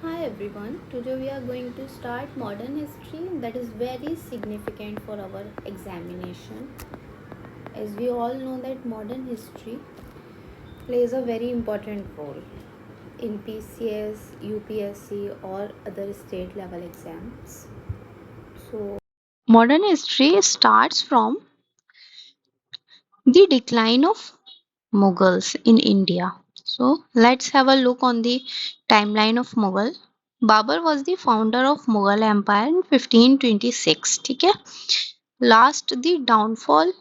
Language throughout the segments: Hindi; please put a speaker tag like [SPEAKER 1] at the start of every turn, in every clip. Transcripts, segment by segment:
[SPEAKER 1] Hi everyone, today we are going to start modern history that is very significant for our examination. As we all know that modern history plays a very important role in PCS, UPSC or other state level exams. So modern history starts from the decline of Mughals in India. So let's have a look on the timeline of Mughal. Babur was the founder of Mughal Empire in 1526. ठीक है? Last, the downfall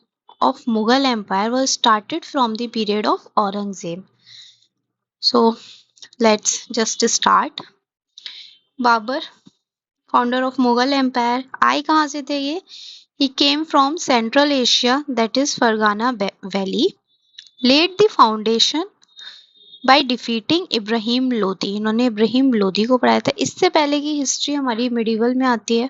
[SPEAKER 1] of Mughal Empire was started from the period of Aurangzeb. So let's just start. Babur, founder of Mughal Empire, आए कहाँ से थे ये? He came from Central Asia, that is Fergana Valley, laid the foundation by defeating Ibrahim Lodi. इन्होंने इब्राहिम लोदी को पढ़ाया था. इससे पहले की हिस्ट्री हमारी मिडिवल में आती है,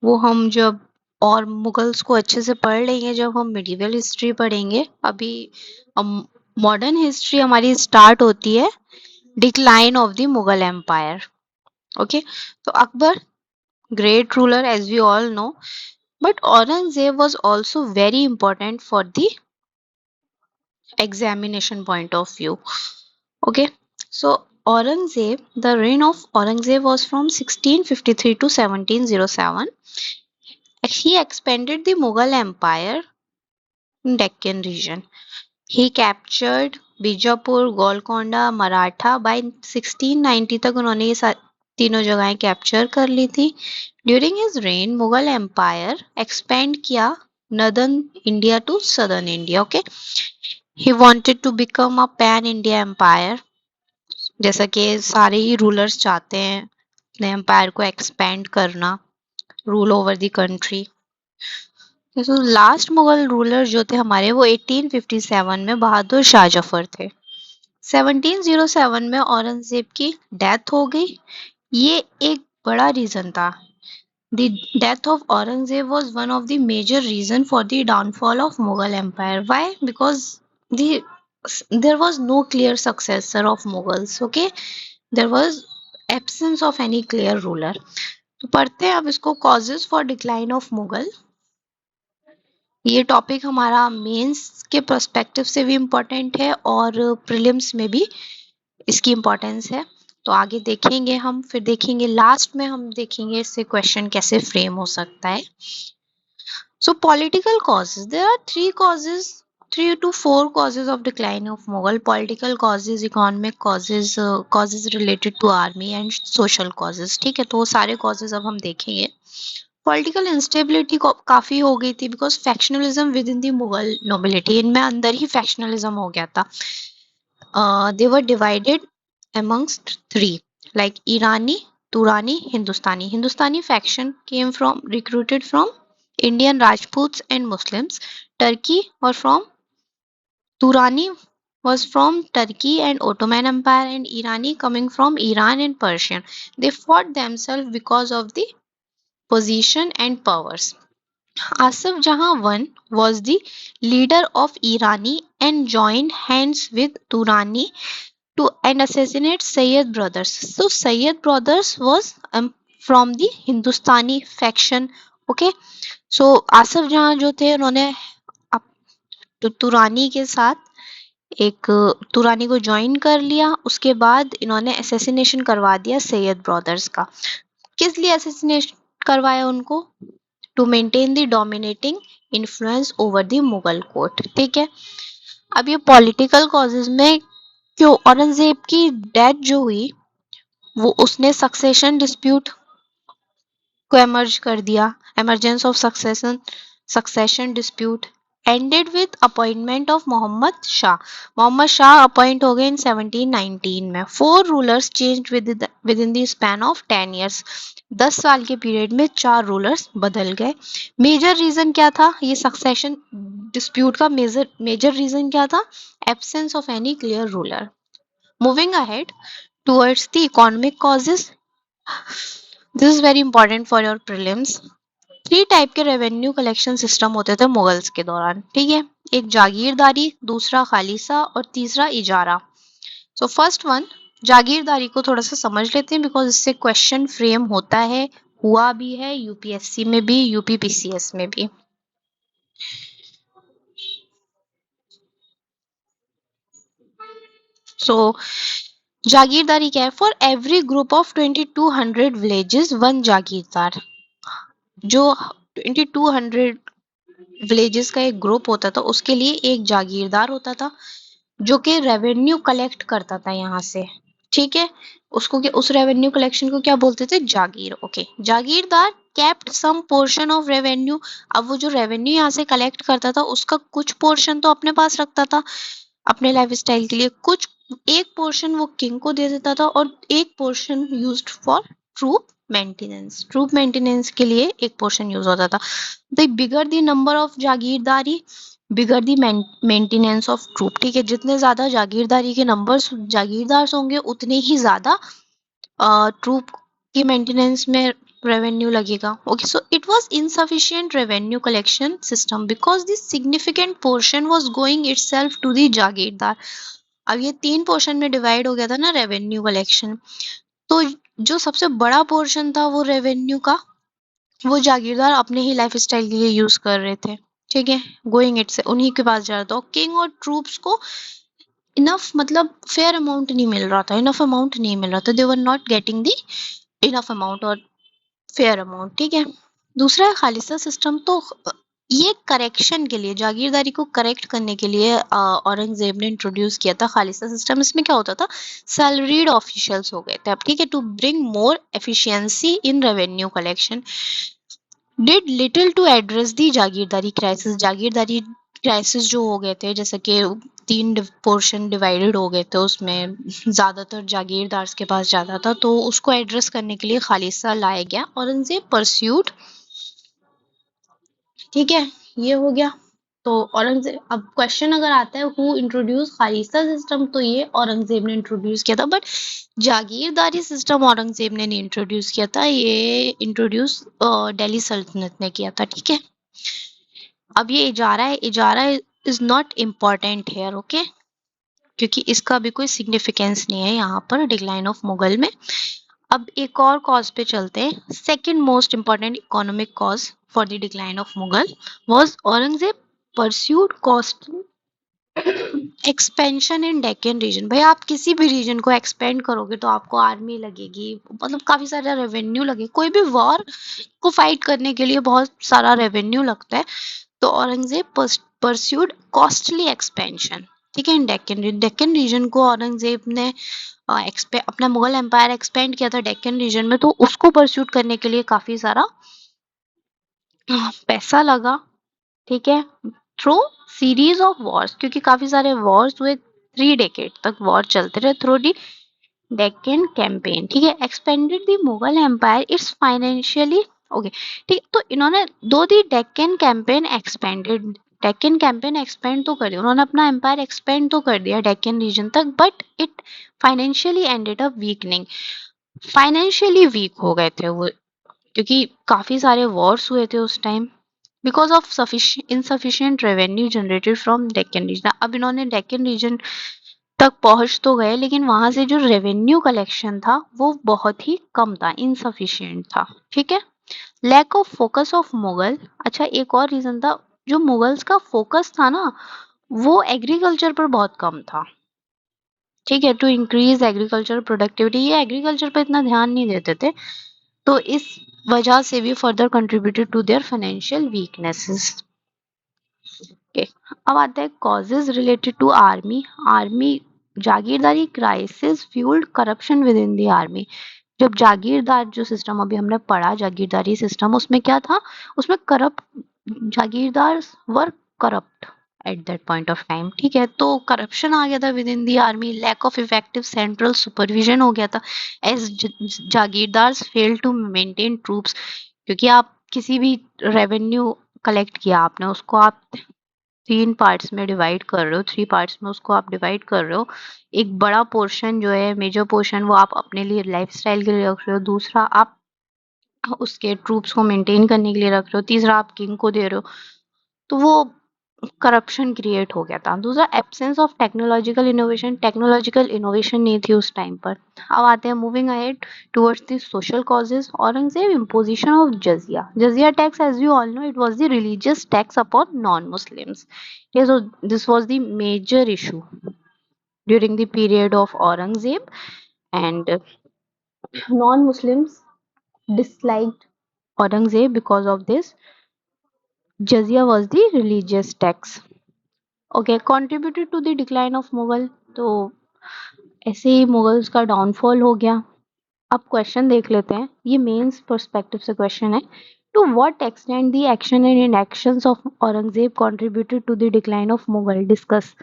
[SPEAKER 1] वो हम जब और मुगल्स को अच्छे से पढ़ लेंगे जब हम मिडिवल हिस्ट्री पढ़ेंगे. अभी मॉडर्न हिस्ट्री हमारी स्टार्ट होती है decline of the Mughal empire. Okay, तो Akbar great ruler as we all know, but Aurangzeb was also very important for the examination point of view. Okay, so Aurangzeb, the reign of Aurangzeb was from 1653 to 1707. He expanded the Mughal Empire in Deccan region. He captured Bijapur, Golconda, Maratha. By 1690 तक उन्होंने ये तीनों जगहें कैप्चर कर ली थी. During his reign Mughal empire expand किया northern India to southern India. Okay, he wanted to become a pan India empire, जैसा कि सारे ही रूलर्स चाहते हैं अपने एम्पायर को एक्सपेंड करना, रूल ओवर द कंट्री. तो लास्ट मुगल रूलर जो थे हमारे वो 1857 में बहादुर शाह जफर थे. 1707 में औरंगजेब की डेथ हो गई. ये एक बड़ा रीजन था. The death of Aurangzeb was one of the major reason for the downfall of Mughal Empire. Why? Because there was no clear successor of Mughals. Okay, there was absence of any clear ruler. तो पढ़ते हैं अब इसको, causes for decline of Mughal. ये टॉपिक हमारा मेंस के पर्सपेक्टिव से भी इम्पोर्टेंट है और प्रीलिम्स में भी इसकी इम्पोर्टेंस है. तो आगे देखेंगे हम, फिर देखेंगे लास्ट में हम देखेंगे इससे क्वेश्चन कैसे फ्रेम हो सकता है. So political causes. There are three to four causes of decline of Mughal. Political causes, economic causes, causes related to army and social causes. ठीक है, तो वो सारे causes अब हम देखेंगे. पॉलिटिकल इंस्टेबिलिटी काफी हो गई थी because factionalism within the Mughal nobility, इनमें अंदर ही फैक्शनलिज्म हो गया था. They were divided amongst three like Irani, Turani, Hindustani. Hindustani faction came from recruited from Indian Rajputs and Muslims. Turkey were from Turani was from Turkey and Ottoman Empire, and Irani coming from Iran and Persian. They fought themselves because of the position and powers. Asif Jahan I was the leader of Irani and joined hands with Turani to and assassinate Sayyid brothers. So Sayyid brothers was from the Hindustani faction. Okay, so Asif जहां जो थे उन्होंने तुरानी के साथ एक तुरानी को ज्वाइन कर लिया. उसके बाद इन्होंने असैसिनेशन करवा दिया सैयद ब्रदर्स का. किस लिए असैसिनेशन करवाया उनको? To maintain the dominating influence over the Mughal court. ठीक है, अब ये पॉलिटिकल कॉजेज में क्यों औरंगजेब की डेथ जो हुई वो उसने सक्सेशन डिस्प्यूट को एमर्ज कर दिया. Emergence of succession dispute ended with appointment of Mohammad Shah. Mohammad Shah appoint हो गए इन 1719 में. 4 rulers changed within the span of 10 years. 10 साल के पीरियड में 4 रूलर्स बदल गए. मेजर रीजन क्या था? ये सक्सेशन डिस्प्यूट का मेजर रीजन क्या था? Absence of any clear ruler. Moving ahead towards the economic causes. This is very important for your prelims. 3 type के रेवेन्यू कलेक्शन सिस्टम होते थे मुगल्स के दौरान. ठीक है, एक जागीरदारी, दूसरा खालिसा और तीसरा इजारा. सो फर्स्ट वन जागीरदारी को थोड़ा सा समझ लेते हैं बिकॉज इससे क्वेश्चन फ्रेम होता है, हुआ भी है यूपीएससी में भी, यूपीपीसीएस में भी। सो जागीरदारी क्या है? For every group of 2200 villages one jagirdar. जो 2200 विलेजेस का एक ग्रुप होता था उसके लिए एक जागीरदार होता था जो कि रेवेन्यू कलेक्ट करता था यहाँ से। ठीक है, उसको उस रेवेन्यू कलेक्शन को क्या बोलते थे? Jagir. Okay, jagirdar kept some portion of revenue. अब वो जो रेवेन्यू यहाँ से कलेक्ट करता था उसका कुछ पोर्शन तो अपने पास रखता था अपने लाइफ स्टाइल के लिए, कुछ एक पोर्शन वो किंग को दे देता था और एक portion used for troop maintenance. Troop maintenance के लिए एक पोर्शन यूज होता था। The bigger the number of jagirdari bigger the maintenance of troop. ठीक है, जितने ज्यादा जागीरदारी के नंबर जागीरदार होंगे उतने ही ज्यादा ट्रूप की मेंटेनेंस में रेवेन्यू लगेगा। Okay, so it was insufficient revenue collection system because the significant portion was going itself to the जागीरदार। अब ये 3 पोर्शन में डिवाइड हो गया था ना रेवेन्यू कलेक्शन, तो जो सबसे बड़ा पोर्शन था वो रेवेन्यू का वो जागीरदार अपने ही लाइफ स्टाइल के लिए यूज कर रहे थे। ठीक है, गोइंग इट से उन्हीं के पास जा रहा था। किंग और ट्रूप्स को इनफ मतलब फेयर अमाउंट नहीं मिल रहा था, इनफ अमाउंट नहीं मिल रहा था, they were not getting the enough amount और फेयर अमाउंट। ठीक है, दूसरा है खालिसा सिस्टम। तो ये करेक्शन के लिए, जागीरदारी को करेक्ट करने के लिए औरंगजेब ने इंट्रोड्यूस किया था खालिसा सिस्टम। इसमें क्या होता था? सैलरीड ऑफिशियल्स हो गए थे अब। ठीक है, to bring more efficiency in revenue collection, did little to address the jagirdari crisis. Jagirdari crisis जो हो गए थे, जैसे कि 3 पोर्शन डिवाइडेड हो गए थे, उसमें ज्यादातर जागीरदार के पास जाता था, तो उसको एड्रेस करने के लिए खालिसा लाया गया। औरंगजेब परस्यूड। ठीक है, ये हो गया। तो औरंगजेब, अब क्वेश्चन अगर आता है हु इंट्रोड्यूस खालिसा सिस्टम, तो ये औरंगजेब ने इंट्रोड्यूस किया था। बट जागीरदारी सिस्टम औरंगजेब ने नहीं इंट्रोड्यूस किया था, ये इंट्रोड्यूस दिल्ली सल्तनत ने किया था। ठीक है, अब ये ijara is not important here. Okay, क्योंकि इसका भी कोई सिग्निफिकेंस नहीं है यहाँ पर डिक्लाइन ऑफ मुगल में। अब एक और कॉज पे चलते हैं। Second most important economic cause for the decline of Mughal was Aurangzeb pursued cost expansion in Deccan region. भाई आप किसी भी रीजन को एक्सपेंड करोगे तो आपको आर्मी लगेगी, मतलब काफी सारा रेवेन्यू लगे। कोई भी वॉर को फाइट करने के लिए बहुत सारा रेवेन्यू लगता है। तो औरंगजेब परस्यूड कॉस्टली एक्सपेंशन। ठीक है, डेक्कन रीजन को औरंगजेब ने अपना मुगल एम्पायर एक्सपेंड किया था डेक्कन रीजन में, तो उसको परस्यूट करने के लिए काफी सारा पैसा लगा। ठीक है, थ्रू सीरीज ऑफ वॉर्स, क्योंकि काफी सारे वॉर्स हुए, 3 डेकेड तक वॉर चलते रहे थ्रू दी डेक्कन कैंपेन। ठीक है, expanded the Mughal empire its financially. Okay, ठीक, तो इन्होंने दो the Deccan campaign expanded, Deccan campaign expand तो कर दिया उन्होंने, अपना एम्पायर एक्सपेंड तो कर दिया डेक्कन रीजन तक, but it financially ended up weakening. Financially week हो गए थे वो, क्योंकि काफी सारे वॉर्स हुए थे उस time, because of insufficient revenue generated from Deccan region. अब इन्होंने डेक्कन रीजन तक पहुंच तो गए, लेकिन वहां से जो रेवेन्यू कलेक्शन था वो बहुत ही कम था, इनसफिशियंट था। ठीक है, lack of focus of Mughal. अच्छा, एक और रीजन था, जो मुगल्स का फोकस था ना वो एग्रीकल्चर पर बहुत कम था। ठीक है, टू इंक्रीज एग्रीकल्चर प्रोडक्टिविटी, ये एग्रीकल्चर पर इतना ध्यान नहीं देते थे, तो इस वजह से भी further contributed to their financial weaknesses. Okay, अब आता है causes related to army. Army jagirdari crisis fuelled corruption within the army. जब जागीरदार जो सिस्टम अभी हमने पढ़ा, जागीरदारी सिस्टम, उसमें क्या था? उसमें corrupt jagirdar were corrupt at that point of time. ठीक है, तो करप्शन आ गया था within the army, lack of effective central supervision हो गया था as jagirdar fail to maintain troops. क्योंकि आप किसी भी रेवेन्यू कलेक्ट किया आपने, उसको आप 3 पार्ट्स में डिवाइड कर रहे हो, 3 पार्ट्स में उसको आप डिवाइड कर रहे हो। एक बड़ा पोर्शन जो है, मेजर पोर्शन, वो आप अपने लिए लाइफस्टाइल के लिए रख रहे हो, दूसरा आप उसके ट्रूप्स को मेंटेन करने के लिए रख रहे हो, तीसरा आप किंग को दे रहे हो। तो वो करप्शन क्रिएट हो गया था। दूसरा एब्सेंस ऑफ टेक्नोलॉजिकल इनोवेशन नहीं थी उस टाइम पर। अब आते हैं moving ahead towards the social causes. Aurangzeb imposition of jizya tax, as you all know, it was the religious tax upon non Muslims. so this was the major issue during the period of Aurangzeb, and non-Muslims disliked Aurangzeb because of this. Jizya was the religious tax. Okay, contributed to the decline of Mughal. तो ऐसे ही मुगल्स का डाउनफॉल हो गया। अब क्वेश्चन देख लेते हैं, ये मेंस पर्सपेक्टिव से क्वेश्चन है। To what extent the action and inactions of Aurangzeb contributed to the decline of Mughal, discuss.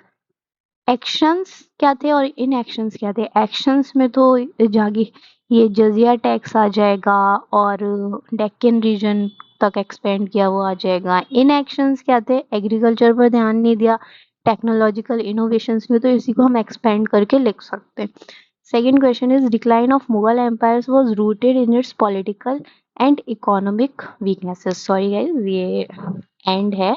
[SPEAKER 1] Actions क्या थे और इन एक्शंस क्या थे? एक्शंस में तो जागी ये जजिया टैक्स आ जाएगा और डेक्कन रीजन तक एक्सपेंड किया वो आ जाएगा। इन एक्शंस क्या थे? एग्रीकल्चर पर ध्यान नहीं दिया, टेक्नोलॉजिकल इनोवेशंस में, तो इसी को हम एक्सपेंड करके लिख सकते हैं। Second question is decline of Mughal empires was rooted in its political and economic weaknesses. Sorry guys, ये एंड है,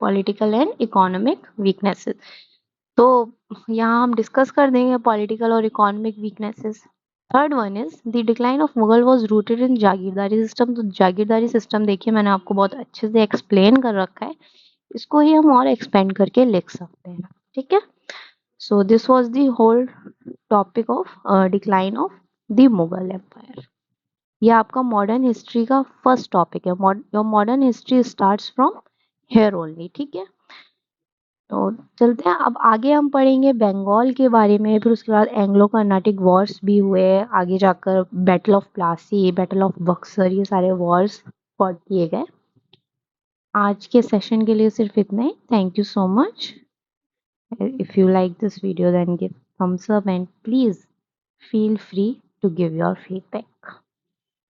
[SPEAKER 1] पॉलिटिकल एंड इकोनॉमिक वीकनेसेस। तो यहाँ हम डिस्कस कर देंगे पॉलिटिकल और economic weaknesses. Third one is the decline of Mughal was rooted in jagirdari system. तो जागीरदारी सिस्टम देखिए मैंने आपको बहुत अच्छे से एक्सप्लेन कर रखा है, इसको ही हम और एक्सपेंड करके लिख सकते हैं। ठीक है, so this was the whole topic of decline of the Mughal empire. ये आपका मॉडर्न हिस्ट्री का फर्स्ट टॉपिक है। Your modern history starts from here only. ठीक है, तो चलते हैं अब आगे, हम पढ़ेंगे बंगाल के बारे में, फिर उसके बाद एंग्लो कर्नाटिक वॉर्स भी हुए, आगे जाकर battle of Plassey, battle of Buxar, ये सारे वॉर्स फॉट किए गए। आज के सेशन के लिए सिर्फ इतना ही। Thank you so much. If you like this video then give thumbs up and please feel free to give your feedback.